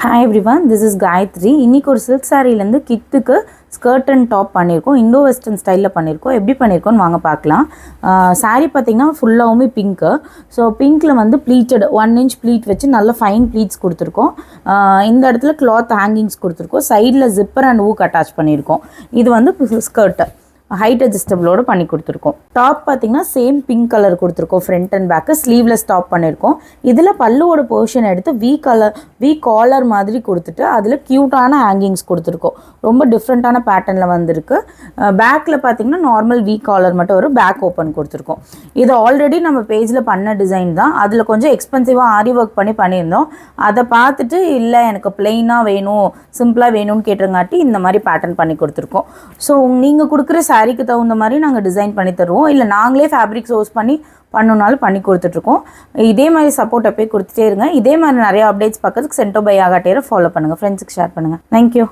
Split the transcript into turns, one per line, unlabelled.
Hi everyone, this is Gayatri. இன்னைக்கு ஒரு silk sareeலேருந்து கிட்ஸுக்கு ஸ்கர்ட் அண்ட் டாப் பண்ணியிருக்கோம். இந்தோ வெஸ்டர்ன் ஸ்டைலில் பண்ணியிருக்கோம். எப்படி பண்ணியிருக்கோன்னு வாங்க பார்க்கலாம். சாரீ பார்த்திங்கன்னா ஃபுல்லாகவுமே பிங்க்கு. ஸோ பிங்க்கில் வந்து ப்ளீட்டட் 1 inch ப்ளீட் வச்சு நல்ல ஃபைன் ப்ளீட்ஸ் கொடுத்துருக்கோம். இந்த இடத்துல கிளாத் ஹேங்கிங்ஸ் கொடுத்துருக்கோம். சைடில் ஜிப்பர் அண்ட் ஊக் அட்டாச் பண்ணியிருக்கோம். இது வந்து ஸ்கர்ட்டு ஹைட் அட்ஜஸ்டபிளோடு பண்ணி கொடுத்துருக்கோம். டாப் பார்த்திங்கன்னா சேம் பிங்க் கலர் கொடுத்துருக்கோம். Front and back sleeveless top பண்ணியிருக்கோம். இதில் பல்லுவோட போர்ஷன் எடுத்து வி காலர் மாதிரி கொடுத்துட்டு அதில் க்யூட்டான ஹேங்கிங்ஸ் கொடுத்துருக்கோம். ரொம்ப டிஃப்ரெண்ட்டான பேட்டர்னில் வந்திருக்கு. பேக்கில் பார்த்திங்கன்னா நார்மல் வி காலர் மட்டும் வரும். பேக் ஓப்பன் கொடுத்துருக்கோம். இது ஆல்ரெடி நம்ம பேஜில் பண்ண டிசைன் தான். அதில் கொஞ்சம் எக்ஸ்பென்சிவாக ஆரி ஒர்க் பண்ணியிருந்தோம். அதை பார்த்துட்டு இல்லை எனக்கு பிளெயினாக வேணும், சிம்பிளாக வேணும்னு கேட்டுறங்காட்டி இந்த மாதிரி பேட்டர்ன் பண்ணி கொடுத்துருக்கோம். ஸோ நீங்கள் கொடுக்குற சாரிக்கு தகுந்த மாதிரி நாங்கள் டிசைன் பண்ணி தருவோம். இல்லை நாங்களே ஃபேப்ரிக் சோர்ஸ் பண்ணணுனாலும் பண்ணி கொடுத்துட்ருக்கோம். இதே மாதிரி சப்போர்ட் அப்போயே கொடுத்துட்டே இருங்க. இதே மாதிரி நிறைய அப்டேட்ஸ் பார்க்கறதுக்கு சென்டோ பை ஆகாட்டேரை ஃபாலோ பண்ணுங்கள். ஃப்ரெண்ட்ஸுக்கு ஷேர் பண்ணுங்கள். தேங்க்யூ.